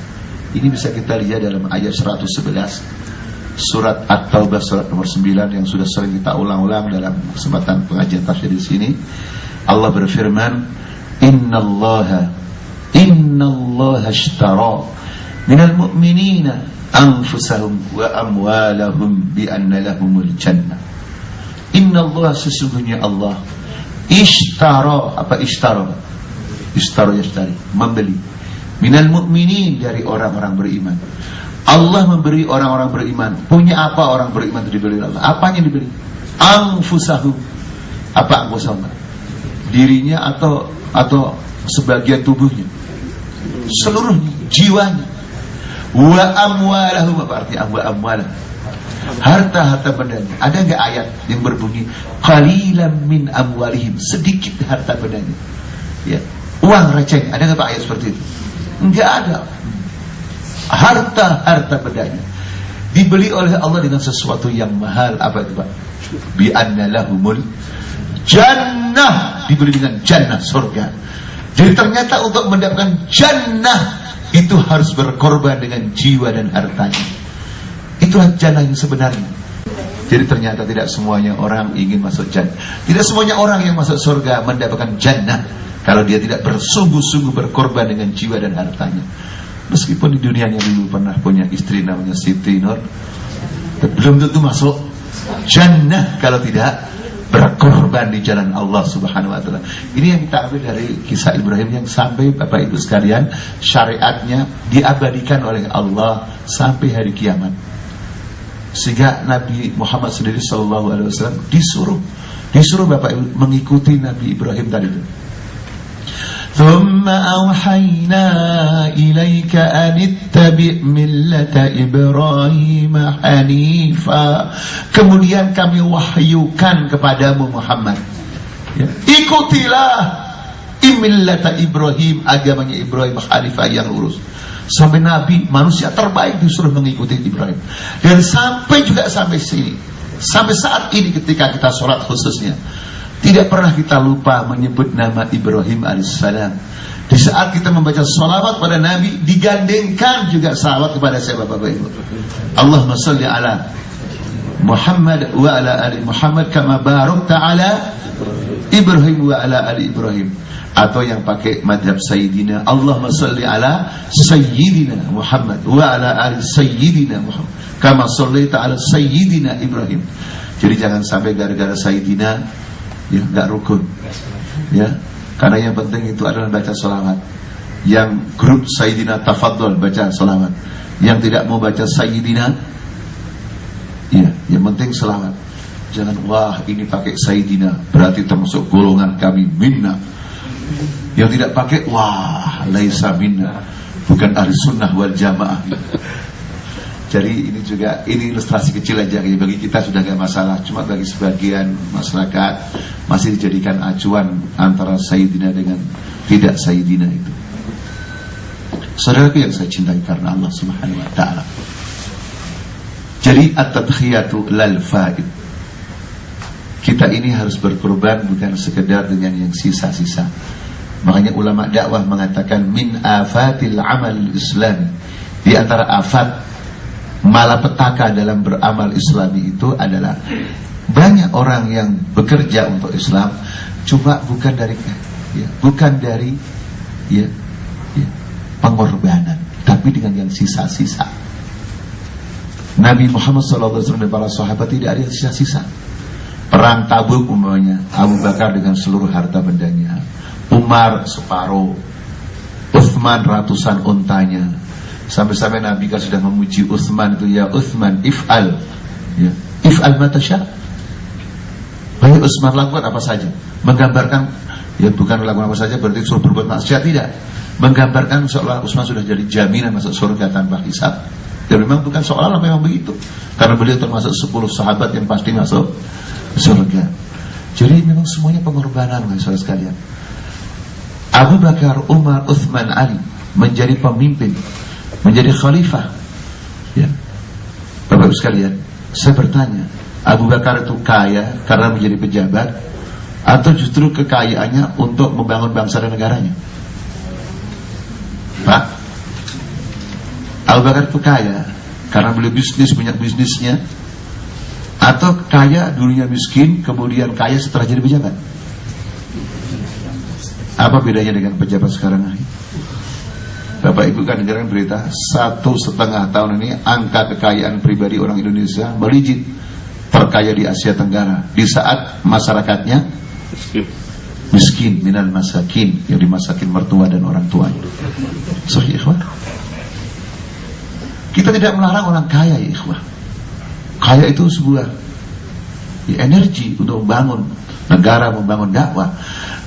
Ini bisa kita lihat dalam ayat 111 surat At-Taubah, surat nomor 9 yang sudah sering kita ulang-ulang dalam kesempatan pengajian tafsir di sini. Allah berfirman, Innallaha ashtara minal mu'minina anfusahum wa amwalahum bi anna lahumul jannah. Innallaha, sesungguhnya Allah, ishtara, apa ishtara? Ishtara yashtari, membeli, minal mu'minin, dari orang-orang beriman. Allah memberi orang-orang beriman. Punya apa orang beriman itu dibeli Allah? Apanya dibeli? Anfusahum. Apa anfusahum? Dirinya atau sebagian tubuhnya? Seluruhnya, jiwanya. Wa amwalahum, apa arti amwalahum? Harta-harta bendanya. Ada enggak ayat yang berbunyi qalilan min amwalihim, sedikit harta bendanya? Ya, uang receh. Ada enggak ayat seperti itu? Enggak ada. Harta bendanya dibeli oleh Allah dengan sesuatu yang mahal. Apa itu Pak? Bi anna lahumul jannah, dibeli dengan jannah, surga. Jadi ternyata untuk mendapatkan jannah itu harus berkorban dengan jiwa dan hartanya. Itulah jannah yang sebenarnya. Jadi ternyata tidak semuanya orang ingin masuk jannah. Tidak semuanya orang yang masuk surga mendapatkan jannah kalau dia tidak bersungguh-sungguh berkorban dengan jiwa dan hartanya. Meskipun di dunianya dulu pernah punya istri namanya Siti Nur, belum tentu masuk jannah kalau tidak berkorban di jalan Allah Subhanahu wa taala. Ini yang kita ambil dari kisah Ibrahim yang sampai Bapak Ibu sekalian, syariatnya diabadikan oleh Allah sampai hari kiamat. Sehingga Nabi Muhammad sendiri sallallahu alaihi wasallam disuruh Bapak Ibu mengikuti Nabi Ibrahim tadi itu. Thumma awhayna ilaika anittabi' millata Ibrahim hanifa. Kemudian kami wahyukan kepadamu Muhammad, ya, ikutilah millata Ibrahim, agamanya Ibrahim hanifah, yang lurus. Sampai Nabi manusia terbaik disuruh mengikuti Ibrahim. Dan sampai sini, sampai saat ini ketika kita sholat khususnya, tidak pernah kita lupa menyebut nama Ibrahim alaihissalam. Di saat kita membaca sholawat pada Nabi, digandengkan juga salawat kepada siapa Bapak Ibu? Allahumma salli ala Muhammad wa ala ali Muhammad kama barakta ala Ibrahim wa ala ali Ibrahim. Atau yang pakai madhab Sayyidina, Allahumma salli ala Sayyidina Muhammad wa ala ali Sayyidina Muhammad kama sallaita ala Sayyidina Ibrahim. Jadi jangan sampai gara-gara Sayyidina ya gak rukun, ya. Karena yang penting itu adalah baca sholawat. Yang grup Sayyidina tafadhol baca sholawat. Yang tidak mau baca Sayyidina, ya, yang penting sholawat. Jangan wah ini pakai Sayyidina berarti termasuk golongan kami minna. Yang tidak pakai wah laisa minna, bukan ahli sunnah wal jamaah. Jadi ini juga, ini ilustrasi kecil aja. Bagi kita sudah gak masalah, cuma bagi sebagian masyarakat masih dijadikan acuan antara Sayyidina dengan tidak Sayyidina itu. Saudaraku yang saya cintai karena Allah Subhanahu wa ta'ala, jadi at-tadkhiyatu lal fa'id. Kita ini harus berkorban bukan sekedar dengan yang sisa-sisa. Makanya ulama dakwah mengatakan min afatil amal islami, di antara afat malapetaka dalam beramal Islami itu adalah banyak orang yang bekerja untuk Islam cuma bukan dari pengorbanan, tapi dengan yang sisa-sisa. Nabi Muhammad SAW dan para sahabat tidak ada yang sisa-sisa. Perang Tabuk umpamanya, Abu Bakar dengan seluruh harta bendanya, Umar separuh, Uthman ratusan untanya. Sampai-sampai Nabi kan sudah memuji Uthman itu, ya Uthman if'al, ya, if'al ma tasya. Baik Uthman lakukan apa saja, menggambarkan Ya bukan melakukan apa saja berarti suruh berbuat maksiat, tidak. Menggambarkan seolah Utsman sudah jadi jaminan masuk surga tanpa hisab. Dan memang bukan seolah-olah, memang begitu. Karena beliau termasuk 10 sahabat yang pasti masuk surga. Jadi memang semuanya pengorbanan, saudara sekalian. Abu Bakar, Umar, Utsman, Ali menjadi pemimpin, menjadi khalifah. Ya. Bapak Ibu sekalian, saya bertanya, Abu Bakar itu kaya karena menjadi pejabat, atau justru kekayaannya untuk membangun bangsa dan negaranya? Pak, Abu Bakar itu kaya karena beliau bisnis, banyak bisnisnya, atau kaya dulunya miskin kemudian kaya setelah jadi pejabat? Apa bedanya dengan pejabat sekarang? Bapak Ibu kan dengarkan berita 1,5 tahun ini angka kekayaan pribadi orang Indonesia melejit, terkaya di Asia Tenggara, di saat masyarakatnya miskin, minal masakin, yang dimasakin mertua dan orang tuanya. Sahih ikhwah. Kita tidak melarang orang kaya, ya ikhwah. Kaya itu sebuah energi untuk membangun negara, membangun dakwah.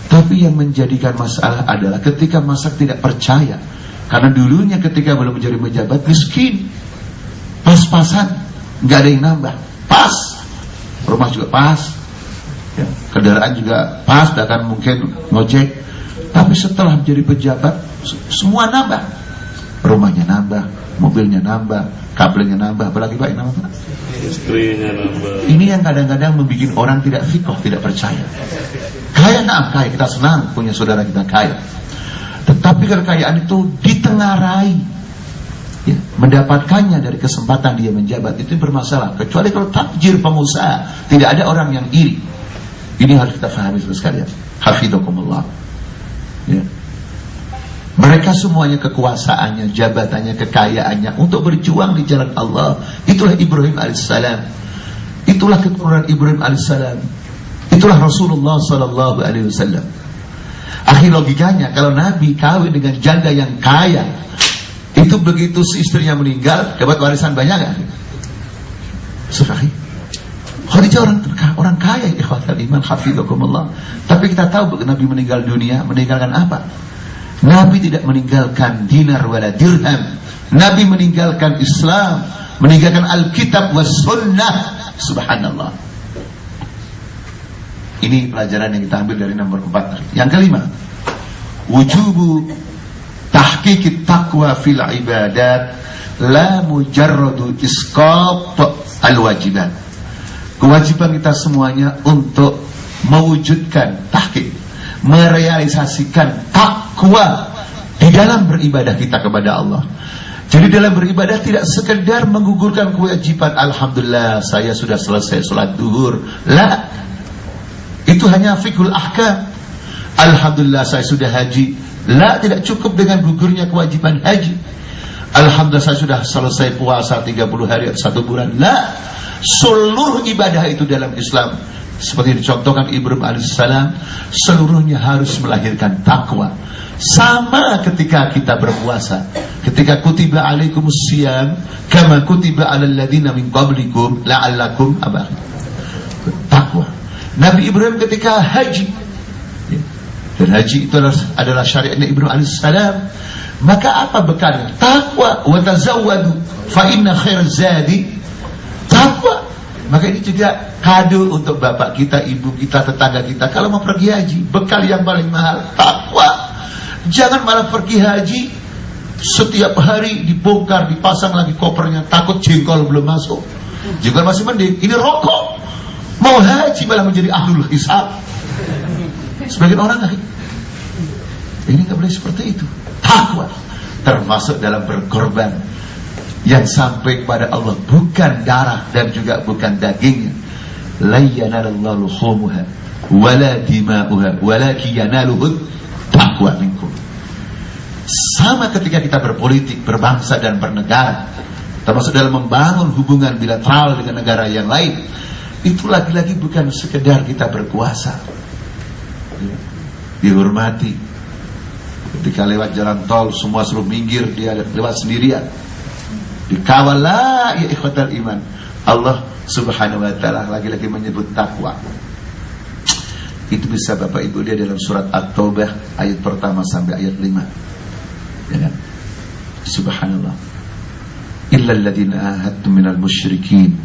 Tapi yang menjadikan masalah adalah ketika masyarakat tidak percaya. Karena dulunya ketika belum menjadi pejabat miskin, pas-pasan, nggak ada yang nambah, pas, rumah juga pas, ya, kendaraan juga pas, bahkan mungkin ngojek. Tapi setelah menjadi pejabat, semua nambah, rumahnya nambah, mobilnya nambah, kabelnya nambah, apalagi Pak yang nambah? Istrinya nambah. Ini yang kadang-kadang membuat orang tidak fikoh, tidak percaya. Kaya, nah kaya, kita senang punya saudara kita kaya. Tetapi kekayaan itu ditengarai, ya, mendapatkannya dari kesempatan dia menjabat itu bermasalah. Kecuali kalau takjir pengusaha, tidak ada orang yang iri. Ini harus kita fahami sekalian. Hafidhakumullah. Ya. Mereka semuanya kekuasaannya, jabatannya, kekayaannya untuk berjuang di jalan Allah. Itulah Ibrahim alaihissalam. Itulah keturunan Ibrahim alaihissalam. Itulah Rasulullah sallallahu alaihi wasallam. Akhir logikanya, kalau Nabi kawin dengan janda yang kaya, itu begitu si istrinya meninggal, dapat warisan banyak kan? Sahih. Khadijah orang kaya, ikhwatal iman, hafidhakumullah. Tapi kita tahu Nabi meninggal dunia, meninggalkan apa? Nabi tidak meninggalkan dinar wala dirham. Nabi meninggalkan Islam, meninggalkan Alkitab was sunnah. Subhanallah. Ini pelajaran yang kita ambil dari nomor 4. Yang kelima, wujubu tahqiqit taqwa fil ibadat la mujarradu isqat al-wajibat. Kewajiban kita semuanya untuk mewujudkan tahqiq, merealisasikan takwa di dalam beribadah kita kepada Allah. Jadi dalam beribadah tidak sekedar menggugurkan kewajiban, alhamdulillah saya sudah selesai sholat duhur, la. Itu hanya fikul ahkam. Alhamdulillah saya sudah haji, la, tidak cukup dengan gugurnya kewajiban haji. Alhamdulillah saya sudah selesai puasa 30 hari atau 1 bulan, la. Seluruh ibadah itu dalam Islam, seperti dicontohkan Ibrahim alaihissalam, seluruhnya harus melahirkan takwa. Sama ketika kita berpuasa, ketika kutiba alaikumus siyam kama kutiba alal ladzina min qablikum la'allakum takwa. Nabi Ibrahim ketika haji, dan haji itu adalah syariatnya Ibrahim alaihissalam, maka apa bekalnya? Takwa. Wa tazawwadu fa inna khairaz zadi takwa. Maka ini juga kado untuk bapak kita, ibu kita, tetangga kita. Kalau mau pergi haji, bekal yang paling mahal takwa. Jangan malah pergi haji setiap hari dibongkar, dipasang lagi kopernya, takut jengkol belum masuk. Jengkol masih mending, ini rokok. Mau haji malah menjadi ahlul hisab. Sebagian orang ini nggak boleh seperti itu. Takwa termasuk dalam berkorban yang sampai kepada Allah, bukan darah dan juga bukan dagingnya. La yanalallahu luhumuha wala dima'uha walakin yanaluhu taqwa minkum. Sama ketika kita berpolitik, berbangsa dan bernegara, termasuk dalam membangun hubungan bilateral dengan negara yang lain, itu lagi-lagi bukan sekedar kita berkuasa, dihormati. Ketika lewat jalan tol semua suruh minggir, dia lewat sendirian, dikawal. La ya ikhwatal iman, Allah subhanahu wa ta'ala lagi-lagi menyebut takwa. Itu bisa Bapak Ibu lihat dalam surat At-Taubah ayat pertama sampai ayat 5. Ya kan? Subhanallah. Illal ladzina ahadtum minal musyrikin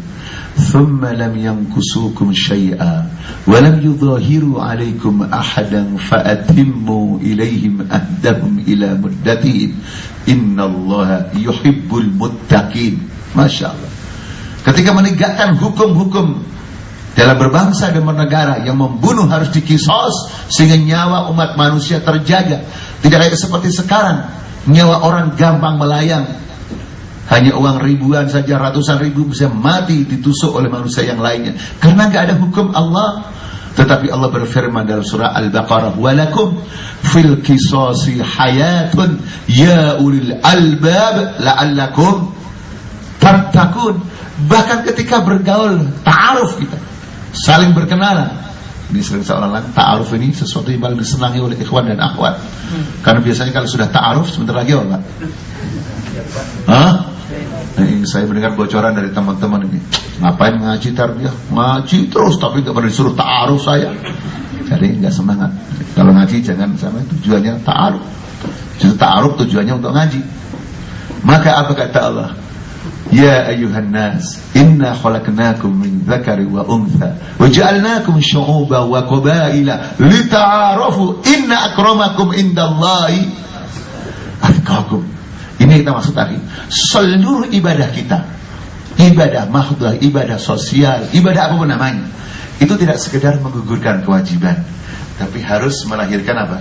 thumma lam yankusukum syai'a wa lam yudhahiru 'alaikum ahadan fa'atimmu ilaihim ahdahum ila muddatihim innallaha yuhibbul muttaqin. Masyaallah. Ketika menegakkan hukum-hukum dalam berbangsa dan bernegara, yang membunuh harus dikisos sehingga nyawa umat manusia terjaga. Tidak kayak seperti sekarang, nyawa orang gampang melayang. Hanya uang ribuan saja, ratusan ribu bisa mati ditusuk oleh manusia yang lainnya, karena gak ada hukum Allah. Tetapi Allah berfirman dalam surah Al-Baqarah, walakum fil qisasi hayatun ya ulil albab la'allakum tattaqun. Bahkan ketika bergaul, ta'aruf kita, saling berkenalan. Ini sering seolah-olah ta'aruf ini sesuatu yang paling disenangi oleh ikhwan dan akhwat. Karena biasanya kalau sudah ta'aruf, sebentar lagi apa Pak? Hah? Ini saya mendengar bocoran dari teman-teman ini. Ngapain ngaji tarbiyah? Ngaji terus tapi gak pernah disuruh ta'aruf saya. Jadi gak semangat. Kalau ngaji jangan sampai tujuannya ta'aruf. Justru ta'aruf tujuannya untuk ngaji. Maka apa kata Allah? Ya ayuhan nas, inna khalaqnakum min dzakari wa untha wa ja'alnakum syu'uban wa qabaila lita'arafu inna akramakum indallahi atqakum. Ini kita maksud tadi, seluruh ibadah kita, ibadah mahdoh, ibadah sosial, ibadah apapun namanya, itu tidak sekedar menggugurkan kewajiban, tapi harus melahirkan apa?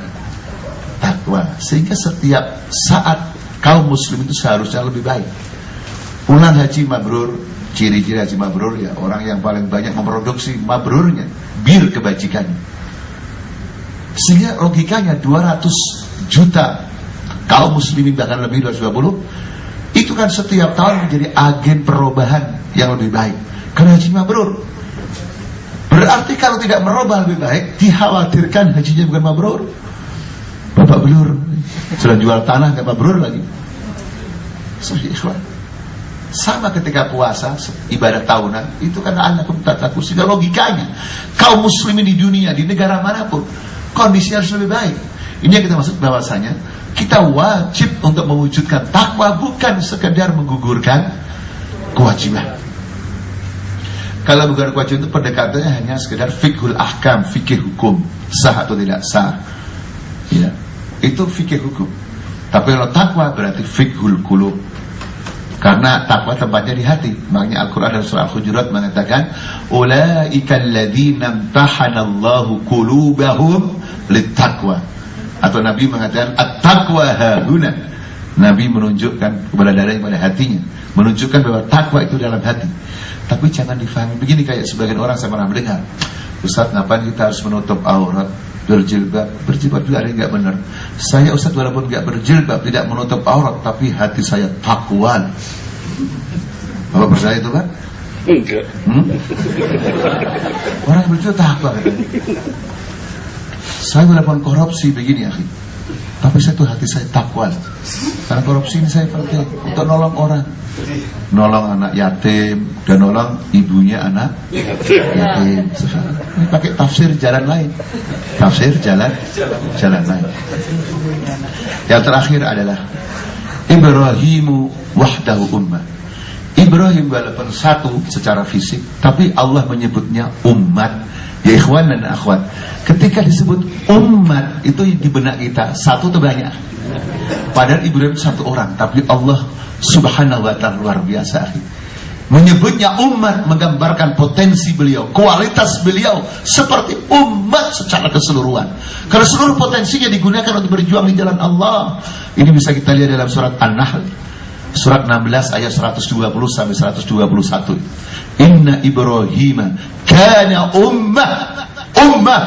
Takwa. Sehingga setiap saat kaum muslim itu seharusnya lebih baik. Pulang haji mabrur, ciri-ciri haji mabrur ya orang yang paling banyak memproduksi mabrurnya, bir kebajikannya. Sehingga logikanya 200 juta kaum muslimin, bahkan lebih 220, itu kan setiap tahun menjadi agen perubahan yang lebih baik. Karena haji mabrur. Berarti kalau tidak merubah lebih baik, dikhawatirkan hajinya bukan mabrur. Bapak belur, sudah jual tanah gak mabrur lagi. Sama ketika puasa, ibadah tahunan, itu kan anakum tataku. Sehingga logikanya kaum muslimin di dunia, di negara manapun, kondisi harus lebih baik. Ini yang kita maksud bahwasanya kita wajib untuk mewujudkan takwa, bukan sekedar menggugurkan kewajiban. Kalau menggugurkan kewajiban itu pendekatannya hanya sekedar fiqhul ahkam, fikih hukum, sah atau tidak sah, ya, itu fikih hukum. Tapi kalau takwa berarti fiqhul qulub, karena takwa tempatnya di hati. Makanya Al-Quran dalam surah Al-Hujurat mengatakan, ulaika alladzina imtahanallahu qulubahum littaqwa. Atau Nabi mengatakan at-taqwa hahuna. Nabi menunjukkan kepada dadanya, pada hatinya, menunjukkan bahwa takwa itu dalam hati. Tapi jangan difahami begini, kayak sebagian orang saya pernah mendengar, Ustaz, ngapain kita harus menutup aurat, berjilbab? Berjilbab juga ada yang gak benar. Saya Ustaz walaupun gak berjilbab, tidak menutup aurat, tapi hati saya takwa. Bapak percaya itu kan? Enggak. Orang berjilbab takwa katanya. Saya walaupun korupsi begini akhi, tapi saya tuh hati saya takwa. Karena korupsi ini saya penting untuk nolong orang, nolong anak yatim dan nolong ibunya anak yatim. Ini pakai tafsir jalan lain, tafsir jalan lain. Yang terakhir adalah Ibrahimu wahdahu ummah. Ibrahim walaupun satu secara fisik, tapi Allah menyebutnya umat. Ya ikhwan dan akhwat, ketika disebut umat itu di benak kita satu atau banyak? Padahal Ibrahim satu orang, tapi Allah subhanahu wa ta'ala luar biasa. Menyebutnya umat menggambarkan potensi beliau, kualitas beliau seperti umat secara keseluruhan. Karena seluruh potensinya digunakan untuk berjuang di jalan Allah. Ini bisa kita lihat dalam surat An-Nahl, surat 16 ayat 120 sampai 121. Inna Ibrahim kana ummah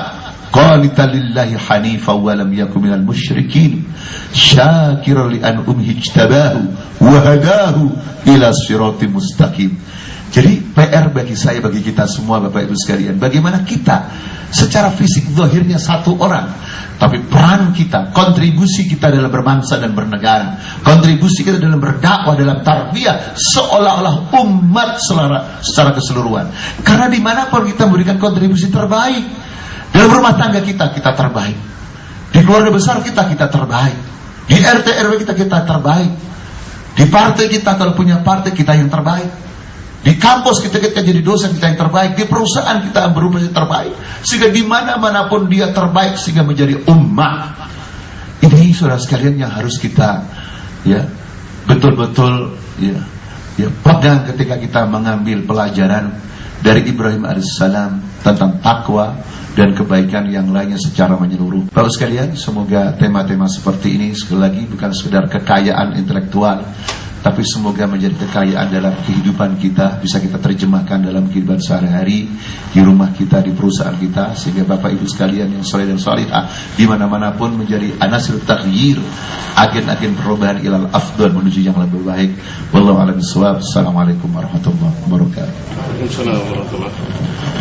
qanitan lillahi hanifan wa lam yakun minal musyrikin syakiran li an ijtabahu wa hadahu ila siratim mustaqim. Jadi PR bagi saya, bagi kita semua Bapak Ibu sekalian, bagaimana kita secara fisik zahirnya satu orang, tapi peran kita, kontribusi kita dalam berbangsa dan bernegara, kontribusi kita dalam berdakwah, dalam tarbiyah, seolah-olah umat secara keseluruhan. Karena dimanapun kita memberikan kontribusi terbaik. Dalam rumah tangga kita terbaik. Di keluarga besar kita terbaik. Di RT RW kita terbaik. Di partai kita, kalau punya partai, kita yang terbaik. Di kampus kita jadi dosen, kita yang terbaik. Di perusahaan kita berubah yang terbaik. Sehingga di mana-manapun dia terbaik, sehingga menjadi ummah. Ini saudara sekalian yang harus kita betul-betul pegang ketika kita mengambil pelajaran dari Ibrahim alaihissalam tentang takwa dan kebaikan yang lainnya secara menyeluruh. Bapak sekalian, semoga tema-tema seperti ini sekali lagi bukan sekedar kekayaan intelektual, tapi semoga menjadi kekayaan dalam kehidupan kita, bisa kita terjemahkan dalam kehidupan sehari-hari, di rumah kita, di perusahaan kita, sehingga Bapak Ibu sekalian yang saleh dan salihah di mana-mana pun menjadi anasir taghyir, agen-agen perubahan ilal afdal, menuju yang lebih baik. Wallahu a'lam bishawab. Assalamualaikum warahmatullahi wabarakatuh. Waalaikumsalam warahmatullahi wabarakatuh.